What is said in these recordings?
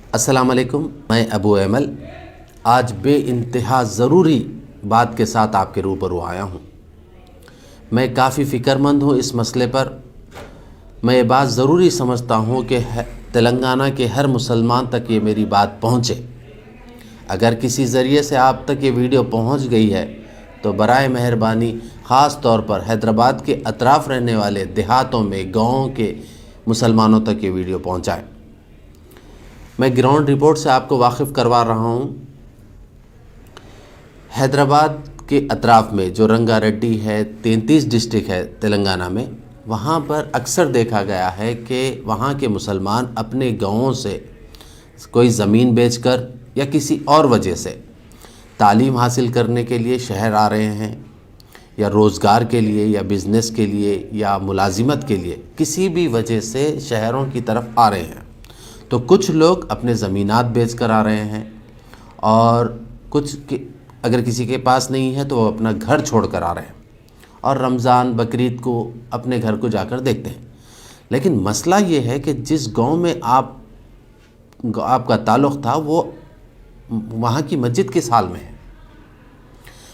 السلام علیکم، میں ابو ایمل آج بے انتہا ضروری بات کے ساتھ آپ کے روبرو آیا ہوں۔ میں کافی فکر مند ہوں اس مسئلے پر۔ میں یہ بات ضروری سمجھتا ہوں کہ تلنگانہ کے ہر مسلمان تک یہ میری بات پہنچے۔ اگر کسی ذریعے سے آپ تک یہ ویڈیو پہنچ گئی ہے تو برائے مہربانی خاص طور پر حیدرآباد کے اطراف رہنے والے دیہاتوں میں گاؤں کے مسلمانوں تک یہ ویڈیو پہنچائیں۔ میں گراؤنڈ رپورٹ سے آپ کو واقف کروا رہا ہوں۔ حیدرآباد کے اطراف میں جو رنگا ریڈی ہے، 33 ڈسٹرکٹ ہے تلنگانہ میں، وہاں پر اکثر دیکھا گیا ہے کہ وہاں کے مسلمان اپنے گاؤں سے کوئی زمین بیچ کر یا کسی اور وجہ سے تعلیم حاصل کرنے کے لیے شہر آ رہے ہیں، یا روزگار کے لیے یا بزنس کے لیے یا ملازمت کے لیے کسی بھی وجہ سے شہروں کی طرف آ رہے ہیں۔ تو کچھ لوگ اپنے زمینات بیچ کر آ رہے ہیں، اور کچھ اگر کسی کے پاس نہیں ہے تو وہ اپنا گھر چھوڑ کر آ رہے ہیں اور رمضان بقرعید کو اپنے گھر کو جا کر دیکھتے ہیں۔ لیکن مسئلہ یہ ہے کہ جس گاؤں میں آپ کا تعلق تھا وہ وہاں کی مسجد کس حال میں ہے؟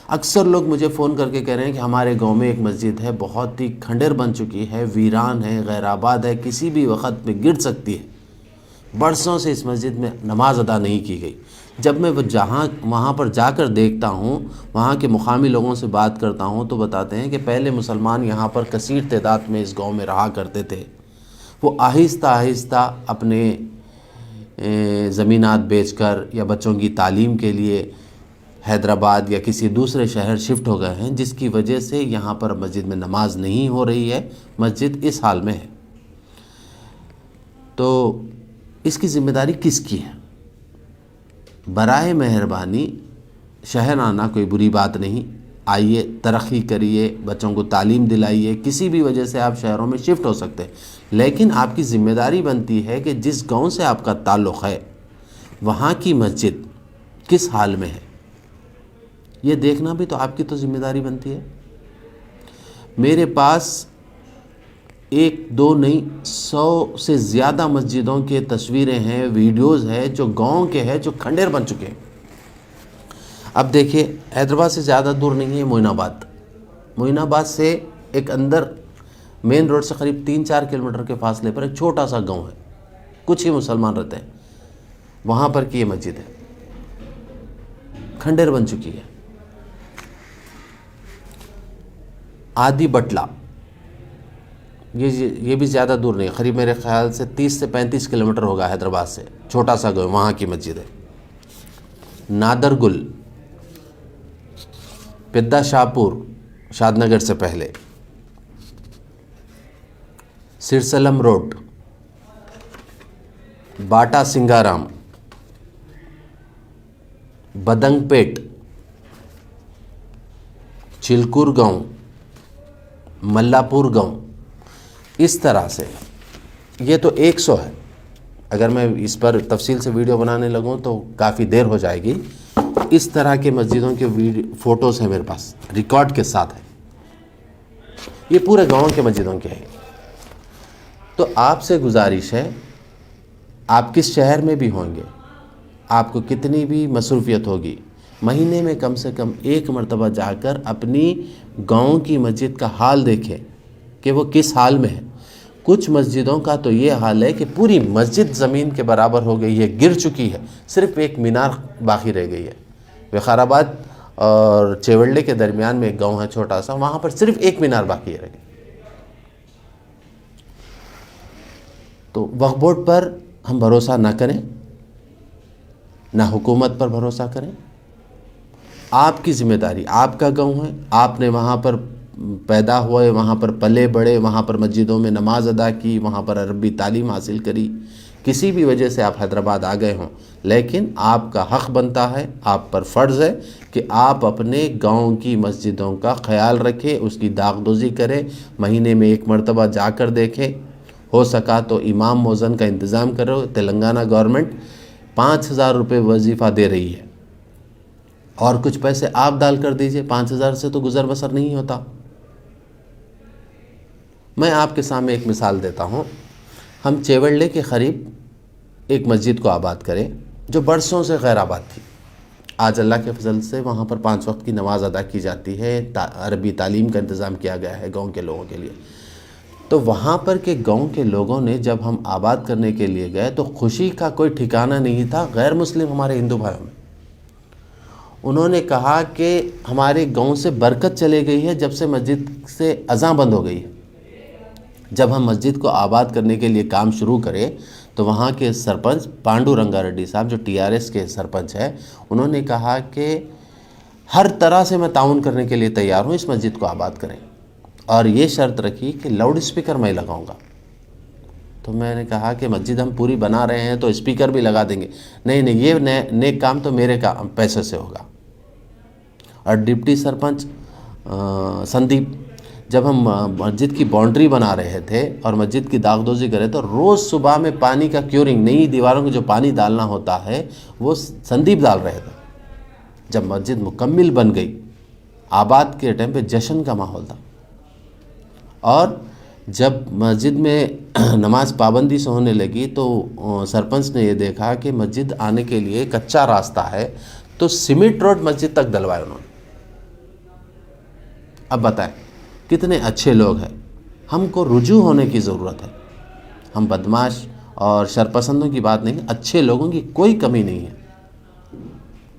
اکثر لوگ مجھے فون کر کے کہہ رہے ہیں کہ ہمارے گاؤں میں ایک مسجد ہے، بہت ہی کھنڈر بن چکی ہے، ویران ہے، غیر آباد ہے، کسی بھی وقت میں گر سکتی ہے۔ برسوں سے اس مسجد میں نماز ادا نہیں کی گئی۔ جب میں وہاں پر جا کر دیکھتا ہوں، وہاں کے مقامی لوگوں سے بات کرتا ہوں تو بتاتے ہیں کہ پہلے مسلمان یہاں پر کثیر تعداد میں اس گاؤں میں رہا کرتے تھے۔ وہ آہستہ آہستہ اپنے زمینات بیچ کر یا بچوں کی تعلیم کے لیے حیدرآباد یا کسی دوسرے شہر شفٹ ہو گئے ہیں، جس کی وجہ سے یہاں پر مسجد میں نماز نہیں ہو رہی ہے، مسجد اس حال میں ہے۔ تو اس کی ذمہ داری کس کی ہے؟ برائے مہربانی شہر آنا کوئی بری بات نہیں، آئیے، ترقی کریے، بچوں کو تعلیم دلائیے، کسی بھی وجہ سے آپ شہروں میں شفٹ ہو سکتے ہیں، لیکن آپ کی ذمہ داری بنتی ہے کہ جس گاؤں سے آپ کا تعلق ہے وہاں کی مسجد کس حال میں ہے، یہ دیکھنا بھی تو آپ کی تو ذمہ داری بنتی ہے۔ میرے پاس 1 2 نہیں 100 سے زیادہ مسجدوں کے تصویریں ہیں، ویڈیوز ہیں جو گاؤں کے ہیں، جو کھنڈر بن چکے ہیں۔ اب دیکھیں، حیدرآباد سے زیادہ دور نہیں ہے معین آباد سے ایک اندر مین روڈ سے قریب 3-4 کلومیٹر کے فاصلے پر ایک چھوٹا سا گاؤں ہے، کچھ ہی مسلمان رہتے ہیں، وہاں پر کی یہ مسجد ہے، کھنڈر بن چکی ہے۔ آدی بٹلہ، یہ بھی زیادہ دور نہیں، قریب میرے خیال سے 30 سے 35 کلومیٹر ہوگا حیدرآباد سے، چھوٹا سا گاؤں، وہاں کی مسجد ہے۔ نادر گل، پدہ شاہپور، شاد نگر سے پہلے، سرسلم روڈ، باٹا سنگارام، بدنگ پیٹ، چلکور گاؤں، ملاپور گاؤں، اس طرح سے یہ تو 100 ہے۔ اگر میں اس پر تفصیل سے ویڈیو بنانے لگوں تو کافی دیر ہو جائے گی۔ اس طرح کے مسجدوں کے فوٹوز ہیں میرے پاس، ریکارڈ کے ساتھ ہے، یہ پورے گاؤں کے مسجدوں کے ہیں۔ تو آپ سے گزارش ہے، آپ کس شہر میں بھی ہوں گے، آپ کو کتنی بھی مصروفیت ہوگی، مہینے میں کم سے کم 1 مرتبہ جا کر اپنی گاؤں کی مسجد کا حال دیکھیں کہ وہ کس حال میں ہے۔ کچھ مسجدوں کا تو یہ حال ہے کہ پوری مسجد زمین کے برابر ہو گئی ہے، گر چکی ہے، صرف ایک مینار باقی رہ گئی ہے۔ وقار آباد اور چیولڈے کے درمیان میں ایک گاؤں ہے چھوٹا سا، وہاں پر صرف ایک مینار باقی رہ گئی۔ تو وقف بورڈ پر ہم بھروسہ نہ کریں، نہ حکومت پر بھروسہ کریں۔ آپ کی ذمہ داری، آپ کا گاؤں ہے، آپ نے وہاں پر پیدا ہوئے، وہاں پر پلے بڑھے، وہاں پر مسجدوں میں نماز ادا کی، وہاں پر عربی تعلیم حاصل کری، کسی بھی وجہ سے آپ حیدرآباد آ گئے ہوں، لیکن آپ کا حق بنتا ہے، آپ پر فرض ہے کہ آپ اپنے گاؤں کی مسجدوں کا خیال رکھیں، اس کی داغدوزی کریں، مہینے میں 1 مرتبہ جا کر دیکھیں، ہو سکا تو امام مؤذن کا انتظام کرو۔ تلنگانہ گورنمنٹ 5000 روپے وظیفہ دے رہی ہے، اور کچھ پیسے آپ ڈال کر دیجئے، 5000 سے تو گزر بسر نہیں ہوتا۔ میں آپ کے سامنے ایک مثال دیتا ہوں۔ ہم چیولڈے کے قریب ایک مسجد کو آباد کرے جو برسوں سے غیر آباد تھی. آج اللہ کے فضل سے وہاں پر 5 وقت کی نماز ادا کی جاتی ہے، عربی تعلیم کا انتظام کیا گیا ہے گاؤں کے لوگوں کے لیے. تو وہاں پر کے گاؤں کے لوگوں نے جب ہم آباد کرنے کے لیے گئے تو خوشی کا کوئی ٹھکانہ نہیں تھا غیر مسلم ہمارے ہندو بھائیوں میں. انہوں نے کہا کہ ہمارے گاؤں سے برکت چلے گئی ہے جب سے مسجد سے اذان بند ہو گئی ہے. جب ہم مسجد کو آباد کرنے کے لیے کام شروع کرے تو وہاں کے سرپنچ پانڈو رنگا ریڈی صاحب جو TRS کے سرپنچ ہیں، انہوں نے کہا کہ ہر طرح سے میں تعاون کرنے کے لیے تیار ہوں، اس مسجد کو آباد کریں، اور یہ شرط رکھی کہ لاؤڈ اسپیکر میں لگاؤں گا. تو میں نے کہا کہ مسجد ہم پوری بنا رہے ہیں تو اسپیکر بھی لگا دیں گے. نہیں یہ نیک کام تو میرے پیسے سے ہوگا. اور ڈپٹی سرپنچ سندیپ، جب ہم مسجد کی باؤنڈری بنا رہے تھے اور مسجد کی داغدوزی کرے تو روز صبح میں پانی کا کیورنگ، نئی دیواروں کو جو پانی ڈالنا ہوتا ہے وہ سندیپ ڈال رہے تھے. جب مسجد مکمل بن گئی، آباد کے ٹائم پہ جشن کا ماحول تھا. اور جب مسجد میں نماز پابندی سے ہونے لگی تو سرپنچ نے یہ دیکھا کہ مسجد آنے کے لیے کچا راستہ ہے تو سیمنٹ روڈ مسجد تک ڈلوائے انہوں نے. اب بتائیں کتنے اچھے لوگ ہیں. ہم کو رجوع ہونے کی ضرورت ہے. ہم بدماش اور شرپسندوں کی بات نہیں، اچھے لوگوں کی کوئی کمی نہیں ہے.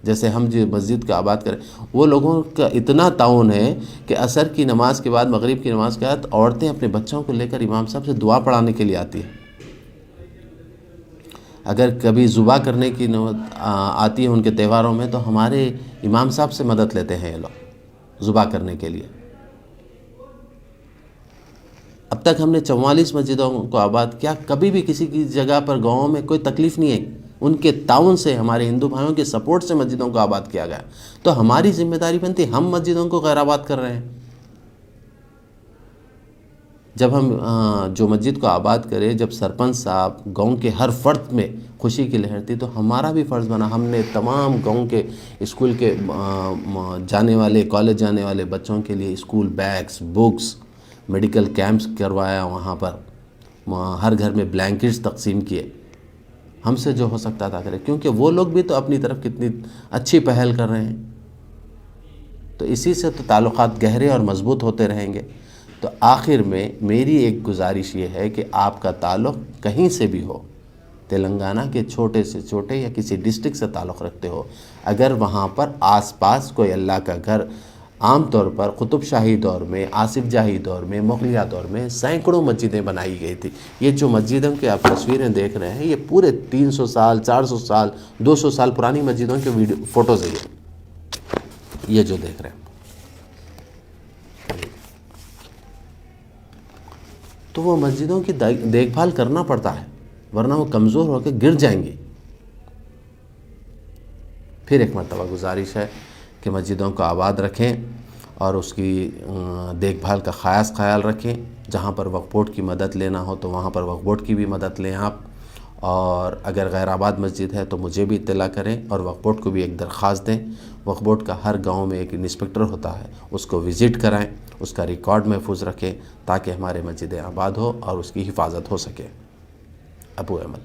جیسے ہم جو مسجد کا آباد کریں، وہ لوگوں کا اتنا تعاون ہے کہ عصر کی نماز کے بعد، مغرب کی نماز کے بعد عورتیں اپنے بچوں کو لے کر امام صاحب سے دعا پڑھانے کے لیے آتی ہیں. اگر کبھی ذبح کرنے کی نوبت آتی ہے ان کے تہواروں میں تو ہمارے امام صاحب سے مدد لیتے ہیں یہ لوگ ذبح کرنے کے لیے. اب تک ہم نے 44 مسجدوں کو آباد کیا، کبھی بھی کسی کی جگہ پر گاؤں میں کوئی تکلیف نہیں آئی. ان کے تعاون سے، ہمارے ہندو بھائیوں کے سپورٹ سے مسجدوں کو آباد کیا گیا. تو ہماری ذمہ داری بنتی، ہم مسجدوں کو غیر آباد کر رہے ہیں. جب ہم جو مسجد کو آباد کرے، جب سرپنچ صاحب گاؤں کے ہر فرد میں خوشی کی لہر تھی تو ہمارا بھی فرض بنا. ہم نے تمام گاؤں کے اسکول کے جانے والے، کالج جانے والے بچوں کے لیے school bags, books, medical camps کروایا. وہاں پر ہر گھر میں بلینکٹس تقسیم کیے. ہم سے جو ہو سکتا تھا کرے، کیونکہ وہ لوگ بھی تو اپنی طرف کتنی اچھی پہل کر رہے ہیں. تو اسی سے تو تعلقات گہرے اور مضبوط ہوتے رہیں گے. تو آخر میں میری ایک گزارش یہ ہے کہ آپ کا تعلق کہیں سے بھی ہو، تلنگانہ کے چھوٹے سے چھوٹے یا کسی ڈسٹرکٹ سے تعلق رکھتے ہو، اگر وہاں پر آس پاس کوئی اللہ کا گھر، عام طور پر قطب شاہی دور میں، آصف جاہی دور میں، مغلیہ دور میں سینکڑوں مسجدیں بنائی گئی تھی. یہ جو مسجدوں کی آپ تصویریں دیکھ رہے ہیں یہ پورے 300 سال، 400 سال، 200 سال پرانی مسجدوں کے فوٹوز ہیں. یہ جو دیکھ رہے ہیں تو وہ مسجدوں کی دیکھ بھال کرنا پڑتا ہے، ورنہ وہ کمزور ہو کے گر جائیں گی. پھر ایک مرتبہ گزارش ہے کہ مسجدوں کو آباد رکھیں اور اس کی دیکھ بھال کا خاص خیال رکھیں. جہاں پر وقف بورڈ کی مدد لینا ہو تو وہاں پر وقف بورڈ کی بھی مدد لیں آپ. اور اگر غیر آباد مسجد ہے تو مجھے بھی اطلاع کریں اور وقف بورڈ کو بھی ایک درخواست دیں. وقف بورڈ کا ہر گاؤں میں ایک انسپیکٹر ہوتا ہے، اس کو وزٹ کرائیں، اس کا ریکارڈ محفوظ رکھیں تاکہ ہمارے مسجدیں آباد ہو اور اس کی حفاظت ہو سکے. ابو ایمل.